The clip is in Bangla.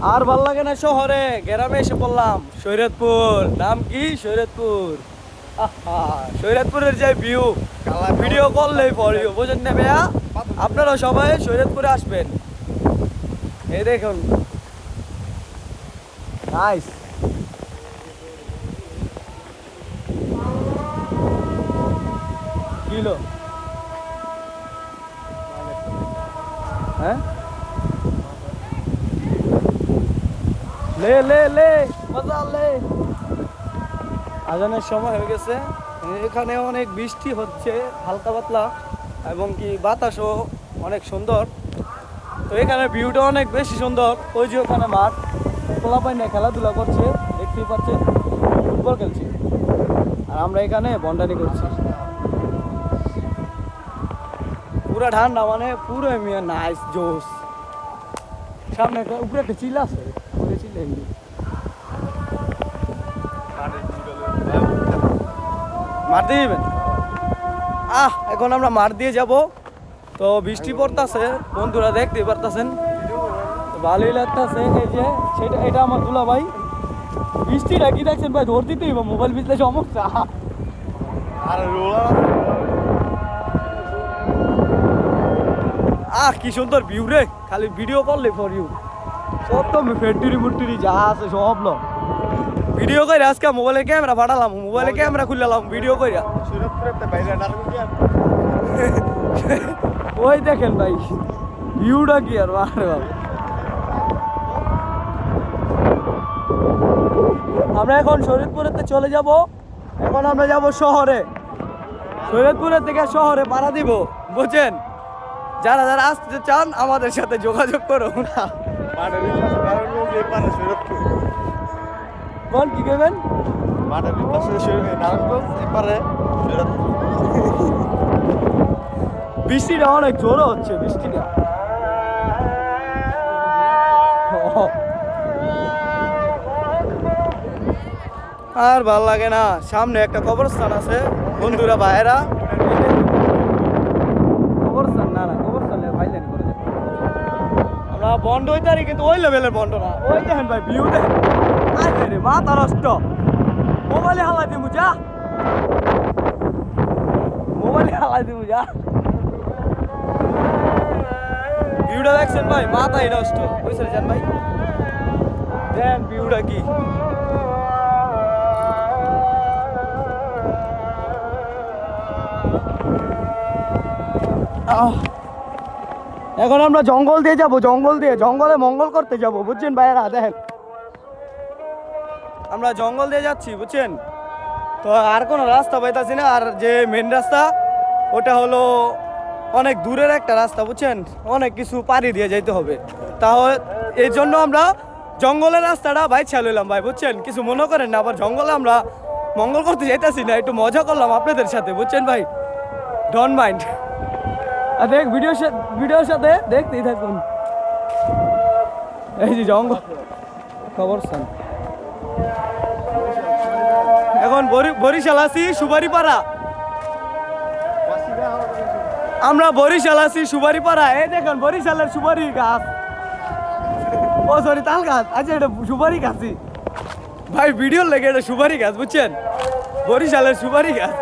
আর ভাল লাগে না শহরে, গ্রামে এসে পড়লাম। শরীয়তপুর, নাম কি? শরীয়তপুর। আহা, শরীয়তপুরের যে ভিউ, ভিডিও করলেই পড়িও, বুঝেন না ভাইয়া? আপনারা সবাই শরীয়তপুরে আসবেন। এই দেখুন, নাইস। কিলো হ্যাঁ, লে লে লে, মজা লে। আজানের সময় হয়ে গেছে। এখানে অনেক বৃষ্টি হচ্ছে হালকা পাতলা, এবং কি বাতাসও অনেক সুন্দর। তো এখানে ভিউটা অনেক বেশি সুন্দর। ওই যে ওখানে মাঠ, পোলাপাই না খেলাধুলা করছে, দেখতেই পাচ্ছেন, ফুটবল খেলছে। আর আমরা এখানে বন্ডানি করছি। পুরা ঠান্ডা, মানে পুরো নাইস জোস। সামনে উপরে একটা চিল আছে, ওই চিলে মার দিয়ে যাবেন। এখন আমরা মার দিয়ে যাব। তো বৃষ্টি পড়তেছে, বন্ধুরা দেখতেই পারতেছেন, ভালোই লাগতেছে। এই যে সেটা, এটা আমার দুলা ভাই। বৃষ্টিটা কি দেখছেন ভাই? ধর দিতেই বা মোবাইল ভিজলে সমস্যা। কি সুন্দর ভিউ রে, খালি ভিডিও করলে ফর ইউ। সব তো ফেটুরি মুটুরি যা আছে সব লো ভিডিও করে। আজকে মোবাইলের ক্যামেরা ফাটালাম, মোবাইলের ক্যামেরা খুললাম ভিডিও করে। ওই দেখেন ভাই, ভিউটা কি আর বারে বাবা। আমরা এখন শরীয়তপুরেতে চলে যাব। এখন আমরা যাব শহরে। শরীয়তপুরের থেকে শহরে ভাড়া দিব, বুঝছেন? যারা যারা আসতে চান আমাদের সাথে যোগাযোগ করুন। কোন কি করবেন? বৃষ্টিটা অনেক জোরে হচ্ছে, বৃষ্টিটা। আর ভাল লাগে না। সামনে একটা কবরস্থান আছে, বন্ধুরা ভাইয়েরা। কবরস্থান না, কবরস্থান ভাইলেন করে দেয়। আমরা বন্ড হইতে পারি, কিন্তু ওই লেভেলের বন্ড না। ওই দেখেন ভাই, ভিউ দেখেন। আরে মাথা নষ্ট, মোবাইলে হালাই দিমু যা, মোবাইলে হালাই দিমু যা। ভিউটা দেখছেন ভাই? মাথাই নষ্ট। বুঝছেন যান ভাই, দেন ভিউটা কি। এখন আমরা জঙ্গল দিয়ে যাব, জঙ্গল দিয়ে, জঙ্গলে মঙ্গল করতে যাব, বুঝছেন ভাইয়েরা? দেখেন, আমরা জঙ্গল দিয়ে যাচ্ছি, বুঝছেন? তো আর কোনো রাস্তা পাইতাছি না। আর যে মেন রাস্তা, ওটা হলো অনেক দূরের একটা রাস্তা, বুঝছেন? অনেক কিছু পাড়ি দিয়ে যাইতে হবে। তাহলে এই জন্য আমরা জঙ্গলের রাস্তাটা বাইছা লইলাম ভাই, বুঝছেন? কিছু মনে করেন না, আবার জঙ্গলে আমরা মঙ্গল করতে যাইতাছি না, একটু মজা করলাম আপনাদের সাথে, বুঝছেন ভাই? Don't mind. আর দেখ, ভিডিওর সাথে দেখতেই থাকুন। এই যে জঙ্গল, কবরস্থান। এখন বরিশাল আছি সুবারিপাড়া। আমরা বরিশাল আছি সুবারিপাড়া। এই দেখুন বরিশালের সুপারি গাছ, ও সরি তাল গাছ। আচ্ছা, এটা সুপারি গাছই ভাই, ভিডিওর লেগে এটা সুপারি গাছ, বুঝছেন? বরিশালের সুপারি গাছ।